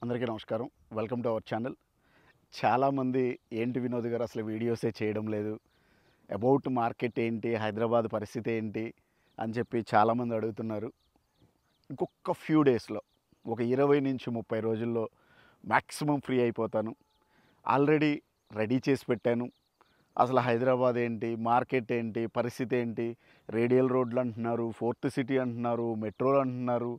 అందరికీ నమస్కారం. Welcome to our channel. చాలామంది ఏంటి వినోద్ గారు అసలు వీడియోసే చేయడం లేదు. అబౌట్ మార్కెట్ ఏంటి, హైదరాబాద్ పరిస్థితి ఏంటి అని చెప్పి చాలామంది అడుగుతున్నారు. ఇంకొక ఫ్యూ డేస్‌లో ఒక 20-30 రోజుల్లో మ్యాక్సిమం ఫ్రీ అయిపోతాను. ఆల్రెడీ రెడీ చేసి పెట్టాను. అసలు హైదరాబాద్ ఏంటి, మార్కెట్ ఏంటి, పరిస్థితి ఏంటి, రేడియల్ రోడ్లు అంటున్నారు, ఫోర్త్ సిటీ అంటున్నారు, మెట్రోలు అంటున్నారు,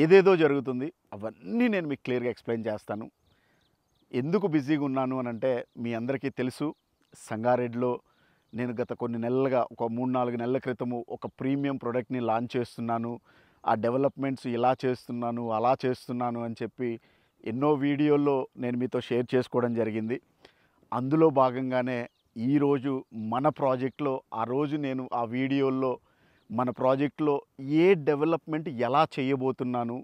ఏదేదో జరుగుతుంది. అవన్నీ నేను మీకు క్లియర్‌గా ఎక్స్‌ప్లెయిన్ చేస్తాను. ఎందుకు బిజీగా ఉన్నాను అనంటే మీ అందరికీ తెలుసు, సంగారెడ్డిలో నేను గత కొన్ని నెలలుగా ఒక 3-4 నెలల క్రితము ఒక ప్రీమియం ప్రొడక్ట్‌ని లాంచ్ చేస్తున్నాను. ఆ డెవలప్‌మెంట్స్ ఇలా చేస్తున్నాను, అలా చేస్తున్నాను అని చెప్పి ఎన్నో వీడియోల్లో నేను మీతో షేర్ చేసుకోవడం జరిగింది. అందులో భాగంగానే ఈరోజు మన ప్రాజెక్ట్‌లో ఆ రోజు నేను ఆ వీడియోల్లో మన ప్రాజెక్ట్‌లో ఏ డెవలప్‌మెంట్ ఎలా చేయబోతున్నాను,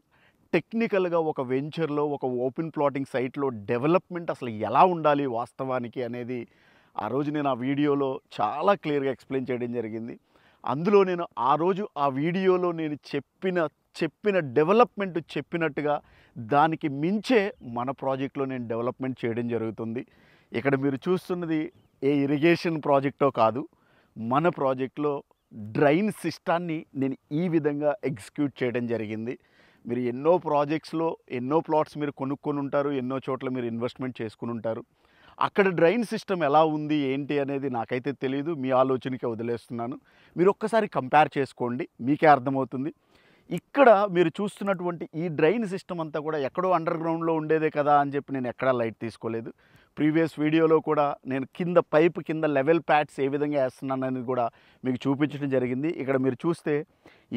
టెక్నికల్‌గా ఒక వెంచర్‌లో ఒక ఓపెన్ ప్లాటింగ్ సైట్‌లో డెవలప్‌మెంట్ అసలు ఎలా ఉండాలి వాస్తవానికి అనేది ఆ రోజు నేను ఆ వీడియోలో చాలా క్లియర్‌గా ఎక్స్‌ప్లెయిన్ చేయడం జరిగింది. అందులో నేను ఆ రోజు ఆ వీడియోలో నేను చెప్పిన డెవలప్‌మెంట్ చెప్పినట్టుగా దానికి మించే మన ప్రాజెక్ట్‌లో నేను డెవలప్‌మెంట్ చేయడం జరుగుతుంది. ఇక్కడ మీరు చూస్తున్నది ఏ ఇరిగేషన్ ప్రాజెక్టో కాదు. మన ప్రాజెక్ట్‌లో డ్రైన్ సిస్టాన్ని నేను ఈ విధంగా ఎగ్జిక్యూట్ చేయడం జరిగింది. మీరు ఎన్నో ప్రాజెక్ట్స్‌లో ఎన్నో ప్లాట్స్ మీరు కొనుక్కొని ఉంటారు. ఎన్నో చోట్ల మీరు ఇన్వెస్ట్‌మెంట్ చేసుకొని ఉంటారు. అక్కడ డ్రైన్ సిస్టమ్ ఎలా ఉంది, ఏంటి అనేది నాకైతే తెలీదు. మీ ఆలోచనకే వదిలేస్తున్నాను. మీరు ఒక్కసారి కంపేర్ చేసుకోండి. మీకే అర్థమవుతుంది. ఇక్కడ మీరు చూస్తున్నటువంటి ఈ డ్రైన్ సిస్టమ్ అంతా కూడా ఎక్కడో అండర్ గ్రౌండ్‌లో ఉండేదే కదా అని చెప్పి నేను ఎక్కడా లైట్ తీసుకోలేదు. ప్రీవియస్ వీడియోలో కూడా నేను కింద పైప్ కింద లెవెల్ ప్యాడ్స్ ఏ విధంగా ఏస్తున్నాననేది కూడా మీకు చూపించడం జరిగింది. ఇక్కడ మీరు చూస్తే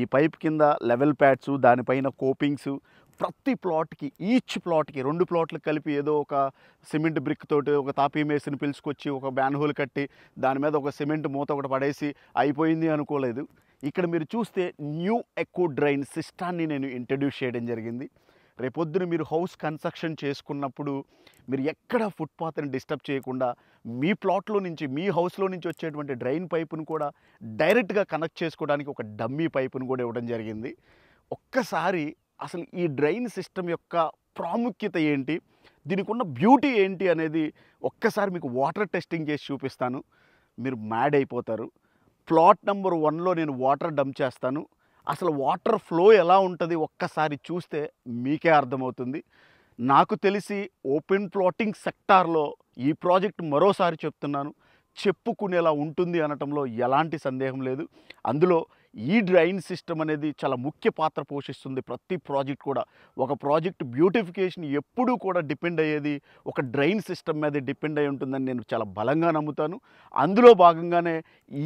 ఈ పైప్ కింద లెవెల్ ప్యాడ్స్, దానిపైన కోపింగ్స్, ప్రతి ప్లాట్‌కి ఈచ్ ప్లాట్‌కి 2 ప్లాట్‌లకు కలిపి ఏదో ఒక సిమెంట్ బ్రిక్ తోటి ఒక తాపీ మేస్త్రిని పిలుచుకొచ్చి ఒక మ్యాన్‌హోల్ కట్టి దాని మీద ఒక సిమెంట్ మూత ఒకటి పడేసి అయిపోయింది అనుకోలేదు. ఇక్కడ మీరు చూస్తే న్యూ ఎకో డ్రైన్ సిస్టాన్ని నేను ఇంట్రడ్యూస్ చేయడం జరిగింది. రేపొద్దున మీరు హౌస్ కన్స్ట్రక్షన్ చేసుకున్నప్పుడు మీరు ఎక్కడ ఫుట్‌పాత్‌ని డిస్టర్బ్ చేయకుండా మీ ప్లాట్‌లో నుంచి, మీ హౌస్‌లో నుంచి వచ్చేటువంటి డ్రైన్ పైపును కూడా డైరెక్ట్‌గా కనెక్ట్ చేసుకోవడానికి ఒక డమ్మీ పైపును కూడా ఇవ్వడం జరిగింది. ఒక్కసారి అసలు ఈ డ్రైన్ సిస్టమ్ యొక్క ప్రాముఖ్యత ఏంటి, దీనికి ఉన్న బ్యూటీ ఏంటి అనేది ఒక్కసారి మీకు వాటర్ టెస్టింగ్ చేసి చూపిస్తాను. మీరు మ్యాడ్ అయిపోతారు. ప్లాట్ నంబర్ 1లో నేను వాటర్ డంప్ చేస్తాను. అసలు వాటర్ ఫ్లో ఎలా ఉంటది ఒక్కసారి చూస్తే మీకే అర్థమవుతుంది. నాకు తెలిసి ఓపెన్ ప్లాటింగ్ సెక్టార్‌లో ఈ ప్రాజెక్ట్ మరోసారి చెప్తున్నాను, చెప్పుకునేలా ఉంటుంది అనటంలో ఎలాంటి సందేహం లేదు. అందులో ఈ డ్రైన్ సిస్టమ్ అనేది చాలా ముఖ్య పాత్ర పోషిస్తుంది ప్రతి ప్రాజెక్ట్ కూడా. ఒక ప్రాజెక్ట్ బ్యూటిఫికేషన్ ఎప్పుడూ కూడా డిపెండ్ అయ్యేది ఒక డ్రైన్ సిస్టమ్ మీదే డిపెండ్ అయ్యి ఉంటుందని నేను చాలా బలంగా నమ్ముతాను. అందులో భాగంగానే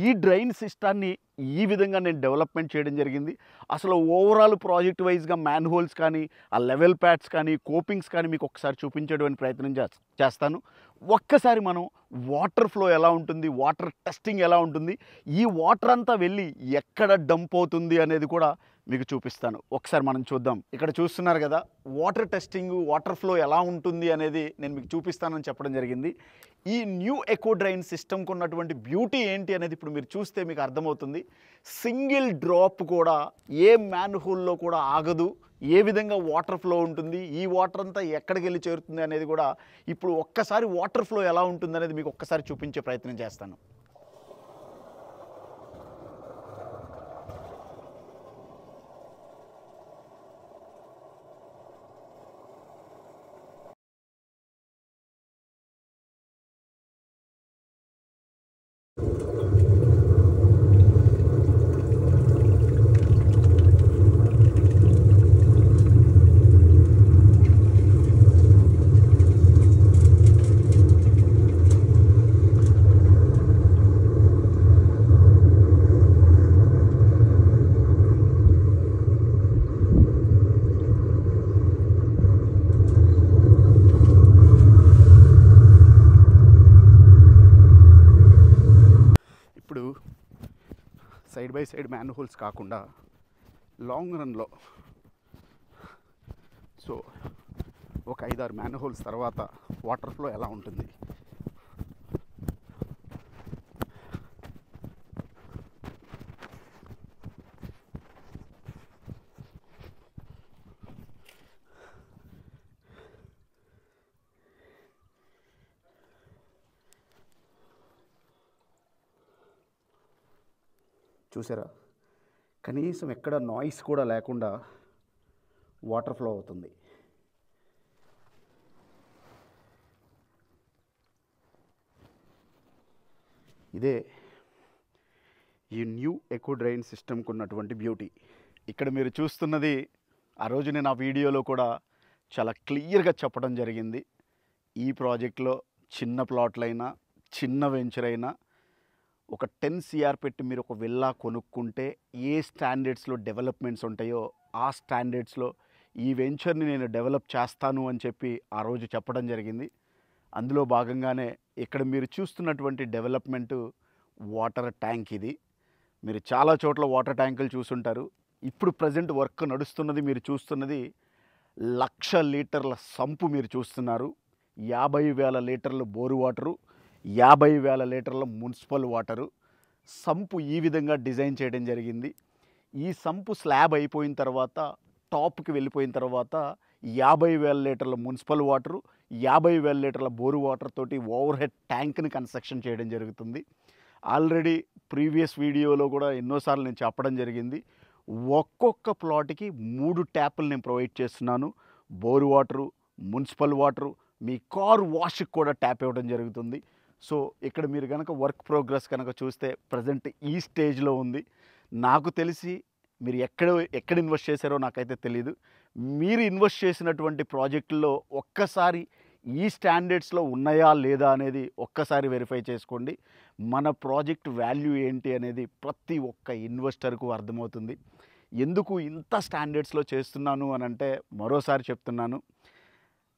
ఈ డ్రైన్ సిస్టాన్ని ఈ విధంగా నేను డెవలప్‌మెంట్ చేయడం జరిగింది. అసలు ఓవరాల్ ప్రాజెక్ట్ వైస్‌గా మ్యాన్‌హోల్స్ కానీ, ఆ లెవెల్ ప్యాడ్స్ కానీ, కోపింగ్స్ కానీ మీకు ఒకసారి చూపించేటువంటి ప్రయత్నం చేస్తాను. ఒక్కసారి మనం వాటర్ ఫ్లో ఎలా ఉంటుంది, వాటర్ టెస్టింగ్ ఎలా ఉంటుంది, ఈ వాటర్ అంతా వెళ్ళి ఎక్కడ డంప్ అవుతుంది అనేది కూడా మీకు చూపిస్తాను. ఒకసారి మనం చూద్దాం. ఇక్కడ చూస్తున్నారు కదా, వాటర్ టెస్టింగ్, వాటర్ ఫ్లో ఎలా ఉంటుంది అనేది నేను మీకు చూపిస్తానని చెప్పడం జరిగింది. ఈ న్యూ ఎకో డ్రైన్ సిస్టమ్‌కి ఉన్నటువంటి బ్యూటీ ఏంటి అనేది ఇప్పుడు మీరు చూస్తే మీకు అర్థమవుతుంది. సింగిల్ డ్రాప్ కూడా ఏ మ్యాన్‌హోల్‌లో కూడా ఆగదు. ఏ విధంగా వాటర్ ఫ్లో ఉంటుంది, ఈ వాటర్ అంతా ఎక్కడికెళ్ళి చేరుతుంది అనేది కూడా ఇప్పుడు ఒక్కసారి వాటర్ ఫ్లో ఎలా ఉంటుందనేది మీకు ఒక్కసారి చూపించే ప్రయత్నం చేస్తాను. ఇప్పుడు సైడ్ బై సైడ్ మ్యాన్‌హోల్స్ కాకుండా లాంగ్ రన్‌లో సో ఒక 5-6 మ్యాన్‌హోల్స్ తర్వాత వాటర్ ఫ్లో ఎలా ఉంటుంది. చూసారా, కనీసం ఎక్కడ నాయిస్ కూడా లేకుండా వాటర్ ఫ్లో అవుతుంది. ఇదే ఈ న్యూ ఎకో డ్రైన్ సిస్టమ్కి ఉన్నటువంటి బ్యూటీ. ఇక్కడ మీరు చూస్తున్నది ఆ రోజు నేను ఆ వీడియోలో కూడా చాలా క్లియర్గా చెప్పడం జరిగింది. ఈ ప్రాజెక్ట్లో చిన్న ప్లాట్లైనా చిన్న వెంచర్ అయినా ఒక 10 CR పెట్టి మీరు ఒక విల్లా కొనుక్కుంటే ఏ స్టాండర్డ్స్లో డెవలప్మెంట్స్ ఉంటాయో ఆ స్టాండర్డ్స్లో ఈ వెంచర్ని నేను డెవలప్ చేస్తాను అని చెప్పి ఆ రోజు చెప్పడం జరిగింది. అందులో భాగంగానే ఇక్కడ మీరు చూస్తున్నటువంటి డెవలప్మెంటు వాటర్ ట్యాంక్. ఇది మీరు చాలా చోట్ల వాటర్ ట్యాంకులు చూసుంటారు. ఇప్పుడు ప్రజెంట్ వర్క్ నడుస్తున్నది మీరు చూస్తున్నది 1,00,000 లీటర్ల సంపు మీరు చూస్తున్నారు. 50,000 లీటర్ల బోరు వాటరు, 50,000 లీటర్ల మున్సిపల్ వాటరు. సంపు ఈ విధంగా డిజైన్ చేయడం జరిగింది. ఈ సంపు స్లాబ్ అయిపోయిన తర్వాత టాప్కి వెళ్ళిపోయిన తర్వాత 50,000 లీటర్ల మున్సిపల్ వాటరు, 50,000 లీటర్ల బోరు వాటర్ తోటి ఓవర్ హెడ్ ట్యాంక్ని కన్స్ట్రక్షన్ చేయడం జరుగుతుంది. ఆల్రెడీ ప్రీవియస్ వీడియోలో కూడా ఎన్నోసార్లు నేను చెప్పడం జరిగింది. ఒక్కొక్క ప్లాట్కి 3 ట్యాపులు నేను ప్రొవైడ్ చేస్తున్నాను. బోరు వాటరు, మున్సిపల్ వాటరు, మీ కార్ వాష్కి కూడా ట్యాప్ ఇవ్వడం జరుగుతుంది. సో ఇక్కడ మీరు కనుక వర్క్ ప్రోగ్రెస్ కనుక చూస్తే ప్రజెంట్ ఈ స్టేజ్లో ఉంది. నాకు తెలిసి మీరు ఎక్కడ ఇన్వెస్ట్ చేశారో నాకైతే తెలియదు. మీరు ఇన్వెస్ట్ చేసినటువంటి ప్రాజెక్టుల్లో ఒక్కసారి ఈ స్టాండర్డ్స్లో ఉన్నాయా లేదా అనేది ఒక్కసారి వెరిఫై చేసుకోండి. మన ప్రాజెక్ట్ వాల్యూ ఏంటి అనేది ప్రతి ఒక్క ఇన్వెస్టర్కు అర్థమవుతుంది. ఎందుకు ఇంత స్టాండర్డ్స్లో చేస్తున్నాను అని అంటే మరోసారి చెప్తున్నాను,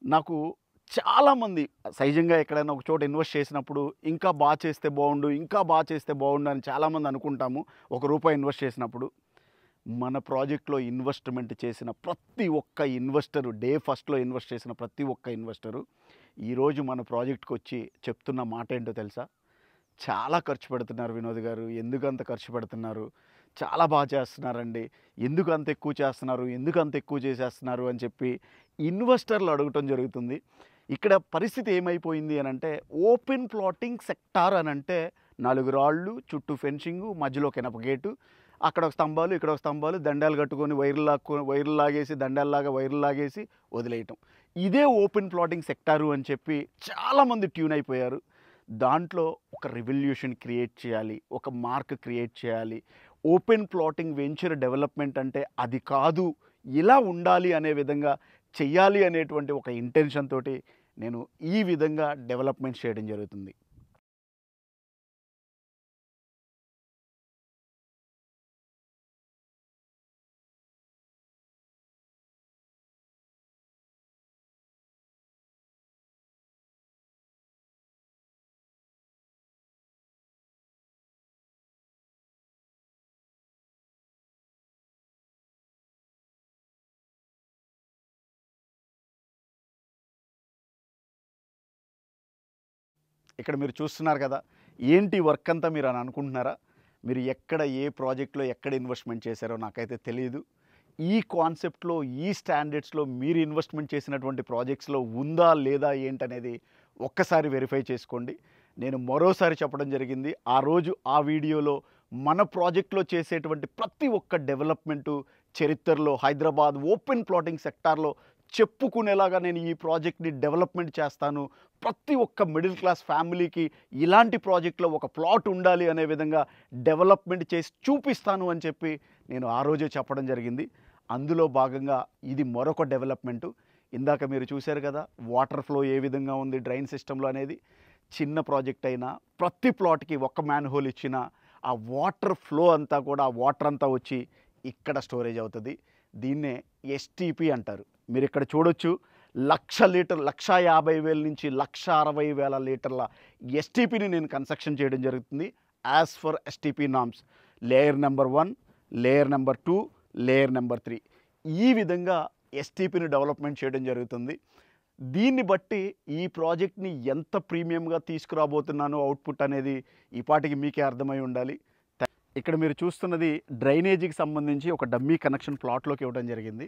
నాకు చాలామంది సహజంగా ఎక్కడైనా ఒక చోట ఇన్వెస్ట్ చేసినప్పుడు ఇంకా బాగా చేస్తే బాగుండు, ఇంకా బాగా చేస్తే బాగుండు అని చాలామంది అనుకుంటాము. ₹1 ఇన్వెస్ట్ చేసినప్పుడు మన ప్రాజెక్ట్లో ఇన్వెస్ట్మెంట్ చేసిన ప్రతి ఒక్క ఇన్వెస్టరు, డే ఫస్ట్లో ఇన్వెస్ట్ చేసిన ప్రతి ఒక్క ఇన్వెస్టరు ఈరోజు మన ప్రాజెక్ట్కి వచ్చి చెప్తున్న మాట ఏంటో తెలుసా? చాలా ఖర్చు పెడుతున్నారు వినోద్ గారు, ఎందుకు అంత ఖర్చు పెడుతున్నారు, చాలా బాగా చేస్తున్నారండి, ఎందుకు అంత ఎక్కువ చేస్తున్నారు, ఎందుకు అంత ఎక్కువ చేసేస్తున్నారు అని చెప్పి ఇన్వెస్టర్లు అడగటం జరుగుతుంది. ఇక్కడ పరిస్థితి ఏమైపోయింది అని అంటే ఓపెన్ ప్లాటింగ్ సెక్టార్ అని అంటే 4 రాళ్ళు, చుట్టూ ఫెన్సింగు, మధ్యలో కెనప గేటు, అక్కడ ఒక స్తంభాలు, ఇక్కడ ఒక స్తంభాలు, దండాలు కట్టుకొని వైర్లు లాగేసి దండాల్లాగా వైర్లు లాగేసి వదిలేయటం. ఇదే ఓపెన్ ప్లాటింగ్ సెక్టారు అని చెప్పి చాలామంది ట్యూన్ అయిపోయారు. దాంట్లో ఒక రెవల్యూషన్ క్రియేట్ చేయాలి, ఒక మార్క్ క్రియేట్ చేయాలి. ఓపెన్ ప్లాటింగ్ వెంచర్ డెవలప్మెంట్ అంటే అది కాదు, ఇలా ఉండాలి అనే విధంగా చెయ్యాలి అనేటువంటి ఒక ఇంటెన్షన్ తోటి నేను ఈ విధంగా డెవలప్మెంట్ చేయడం జరుగుతుంది. ఇక్కడ మీరు చూస్తున్నారు కదా, ఏంటి వర్క్ అంతా మీరు అని అనుకుంటున్నారా? మీరు ఎక్కడ ఏ ప్రాజెక్ట్లో ఎక్కడ ఇన్వెస్ట్మెంట్ చేశారో నాకైతే తెలియదు. ఈ కాన్సెప్ట్లో ఈ స్టాండర్డ్స్లో మీరు ఇన్వెస్ట్మెంట్ చేసినటువంటి ప్రాజెక్ట్స్లో ఉందా లేదా ఏంటనేది ఒక్కసారి వెరిఫై చేసుకోండి. నేను మరోసారి చెప్పడం జరిగింది, ఆ రోజు ఆ వీడియోలో మన ప్రాజెక్ట్లో చేసేటువంటి ప్రతి ఒక్క డెవలప్మెంటు చరిత్రలో హైదరాబాద్ ఓపెన్ ప్లాటింగ్ సెక్టార్లో చెప్పుకునేలాగా నేను ఈ ప్రాజెక్ట్ని డెవలప్మెంట్ చేస్తాను, ప్రతి ఒక్క మిడిల్ క్లాస్ ఫ్యామిలీకి ఇలాంటి ప్రాజెక్ట్లో ఒక ప్లాట్ ఉండాలి అనే విధంగా డెవలప్మెంట్ చేసి చూపిస్తాను అని చెప్పి నేను ఆ రోజే చెప్పడం జరిగింది. అందులో భాగంగా ఇది మరొక డెవలప్మెంటు. ఇందాక మీరు చూశారు కదా వాటర్ ఫ్లో ఏ విధంగా ఉంది డ్రైన్ సిస్టంలో అనేది. చిన్న ప్రాజెక్ట్ అయినా ప్రతి ప్లాట్కి ఒక మ్యాన్ హోల్ ఇచ్చిన ఆ వాటర్ ఫ్లో అంతా కూడా ఆ వాటర్ అంతా వచ్చి ఇక్కడ స్టోరేజ్ అవుతుంది. దీన్నే ఎస్టీపీ అంటారు. మీరు ఇక్కడ చూడొచ్చు, 1,00,000 లీటర్ 1,50,000 నుంచి 1,60,000 లీటర్ల ఎస్టీపీని నేను కన్స్ట్రక్షన్ చేయడం జరుగుతుంది. As for STP norms layer number 1, layer number 2, layer number 3 ఈ విధంగా ఎస్టీపీని డెవలప్మెంట్ చేయడం జరుగుతుంది. దీన్ని బట్టి ఈ ప్రాజెక్ట్ని ఎంత ప్రీమియంగా తీసుకురాబోతున్నానో అవుట్పుట్ అనేది ఈ పాటికి మీకే అర్థమై ఉండాలి. ఇక్కడ మీరు చూస్తున్నది డ్రైనేజీకి సంబంధించి ఒక డమ్మీ కనెక్షన్ ప్లాట్లోకి ఇవ్వడం జరిగింది.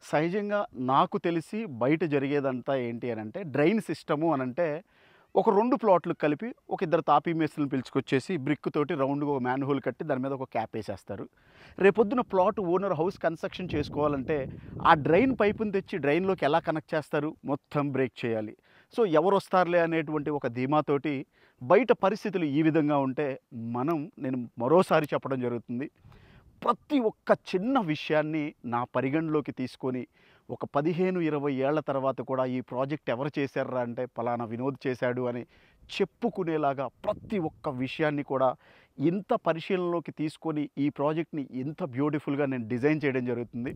సహజంగా నాకు తెలిసి బయట జరిగేదంతా ఏంటి అని అంటే డ్రైన్ సిస్టము అని అంటే ఒక 2 ప్లాట్లు కలిపి ఒక ఇద్దరు తాపీ మేస్త్రులను పిలుచుకొచ్చేసి బ్రిక్ తోటి రౌండ్‌గా ఒక మ్యాన్ హోల్ కట్టి దాని మీద ఒక క్యాప్ ఏసేస్తారు. రేపొద్దున ప్లాట్ ఓనర్ హౌస్ కన్‌స్ట్రక్షన్ చేసుకోవాలంటే ఆ డ్రైన్ పైపుని తెచ్చి డ్రైన్‌లోకి ఎలా కనెక్ట్ చేస్తారు? మొత్తం బ్రేక్ చేయాలి. సో ఎవరొస్తారులే అనేటువంటి ఒక ధీమాతోటి బయట పరిస్థితులు ఈ విధంగా ఉంటే నేను మరోసారి చెప్పడం జరుగుతుంది. ప్రతి ఒక్క చిన్న విషయాన్ని నా పరిగణలోకి తీసుకొని ఒక 15, 20 ఏళ్ల తర్వాత కూడా ఈ ప్రాజెక్ట్ ఎవరు చేశార్రా అంటే పలానా వినోద్ చేశాడు అని చెప్పుకునేలాగా ప్రతి ఒక్క విషయాన్ని కూడా ఇంత పరిశీలనలోకి తీసుకొని ఈ ప్రాజెక్ట్‌ని ఇంత బ్యూటిఫుల్‌గా నేను డిజైన్ చేయడం జరుగుతుంది.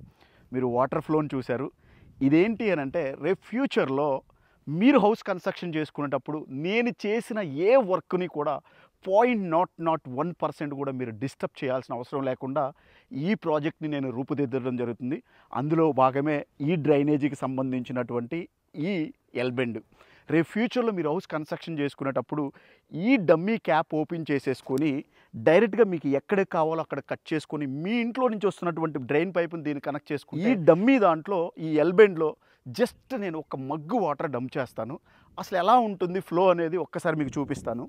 మీరు వాటర్ ఫ్లోని చూశారు. ఇదేంటి అనంటే రేపు ఫ్యూచర్‌లో మీరు హౌస్ కన్‌స్ట్రక్షన్ చేసుకునేటప్పుడు నేను చేసిన ఏ వర్క్‌ని కూడా 0.001% కూడా మీరు డిస్టర్బ్ చేయాల్సిన అవసరం లేకుండా ఈ ప్రాజెక్ట్‌ని నేను రూపుదిద్దడం జరుగుతుంది. అందులో భాగమే ఈ డ్రైనేజీకి సంబంధించినటువంటి ఈ ఎల్బెండ్. రేపు ఫ్యూచర్‌లో మీరు హౌస్ కన్‌స్ట్రక్షన్ చేసుకునేటప్పుడు ఈ డమ్మీ క్యాప్ ఓపెన్ చేసేసుకొని డైరెక్ట్‌గా మీకు ఎక్కడికి కావాలో అక్కడ కట్ చేసుకొని మీ ఇంట్లో నుంచి వస్తున్నటువంటి డ్రైన్ పైప్‌ని దీన్ని కనెక్ట్ చేసుకుంటే ఈ డమ్మీ దాంట్లో ఈ ఎల్బెండ్‌లో జస్ట్ నేను ఒక మగ్గు వాటర్ డంప్ చేస్తాను. అసలు ఎలా ఉంటుంది ఫ్లో అనేది ఒక్కసారి మీకు చూపిస్తాను.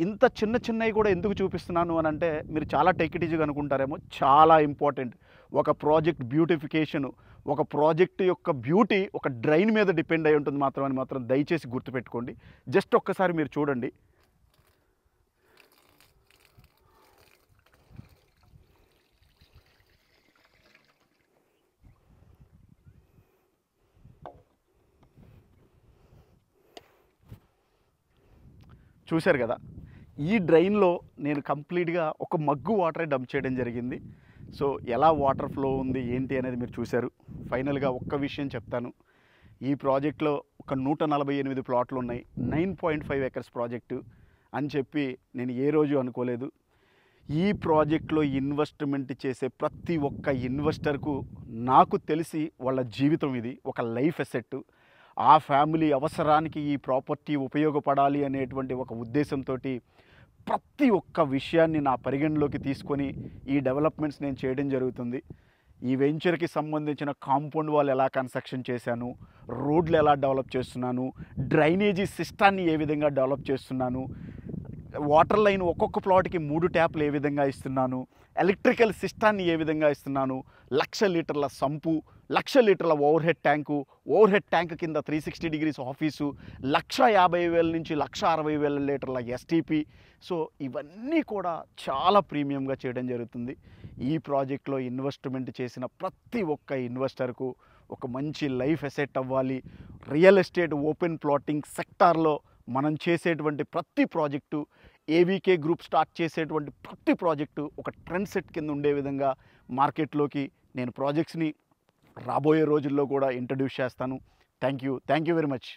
ఇంత చిన్నవి కూడా ఎందుకు చూపిస్తున్నాను అనంటే మీరు చాలా టేక్ ఇట్ ఈజీగా అనుకుంటారేమో. చాలా ఇంపార్టెంట్. ఒక ప్రాజెక్ట్ బ్యూటిఫికేషను, ఒక ప్రాజెక్ట్ యొక్క బ్యూటీ ఒక డ్రైన్ మీద డిపెండ్ అయి ఉంటుంది మాత్రం దయచేసి గుర్తుపెట్టుకోండి. జస్ట్ ఒక్కసారి మీరు చూడండి. చూశారు కదా! ఈ డ్రైన్‌లో నేను కంప్లీట్‌గా ఒక మగ్గు వాటరే డంప్ చేయడం జరిగింది. సో ఎలా వాటర్ ఫ్లో ఉంది ఏంటి అనేది మీరు చూశారు. ఫైనల్‌గా ఒక్క విషయం చెప్తాను. ఈ ప్రాజెక్ట్‌లో ఒక 148 ప్లాట్లు ఉన్నాయి. 9.5 ఎకర్స్ ప్రాజెక్టు అని చెప్పి నేను ఏ రోజు అనుకోలేదు. ఈ ప్రాజెక్ట్‌లో ఇన్వెస్ట్‌మెంట్ చేసే ప్రతి ఒక్క ఇన్వెస్టర్‌కు నాకు తెలిసి వాళ్ళ జీవితం ఇది. ఒక లైఫ్ అసెట్. ఆ ఫ్యామిలీ అవసరానికి ఈ ప్రాపర్టీ ఉపయోగపడాలి అనేటువంటి ఒక ఉద్దేశంతోటి ప్రతి ఒక్క విషయాన్ని నా పరిగణలోకి తీసుకొని ఈ డెవలప్మెంట్స్ నేను చేయడం జరుగుతుంది. ఈ వెంచర్‌కి సంబంధించిన కాంపౌండ్ వాల్ ఎలా కన్‌స్ట్రక్షన్ చేశాను, రోడ్లు ఎలా డెవలప్ చేస్తున్నాను, డ్రైనేజీ సిస్టాన్ని ఏ విధంగా డెవలప్ చేస్తున్నాను, వాటర్ లైన్ ఒక్కొక్క ప్లాట్‌కి 3 ట్యాప్లు ఏ విధంగా ఇస్తున్నాను, ఎలక్ట్రికల్ సిస్టాన్ని ఏ విధంగా ఇస్తున్నాను, 1,00,000 లీటర్ల సంపు, 1,00,000 లీటర్ల ఓవర్ హెడ్ ట్యాంక్ కింద 360 డిగ్రీస్ ఆఫీసు, 1,50,000 నుంచి 1,60,000 లీటర్ల ఎస్టీపీ. సో ఇవన్నీ కూడా చాలా ప్రీమియంగా చేయడం జరుగుతుంది. ఈ ప్రాజెక్ట్లో ఇన్వెస్ట్మెంట్ చేసిన ప్రతి ఒక్క ఇన్వెస్టర్కు ఒక మంచి లైఫ్ అసెట్ అవ్వాలి. రియల్ ఎస్టేట్ ఓపెన్ ప్లాటింగ్ సెక్టార్లో మనం చేసేటువంటి ప్రతి ప్రాజెక్టు, ఏవీకే గ్రూప్ స్టార్ట్ చేసేటువంటి ప్రతి ప్రాజెక్టు ఒక ట్రెండ్ సెట్ కింద ఉండే విధంగా మార్కెట్లోకి నేను ప్రాజెక్ట్స్ని రాబోయే రోజుల్లో కూడా ఇంట్రడ్యూస్ చేస్తాను. Thank you very much.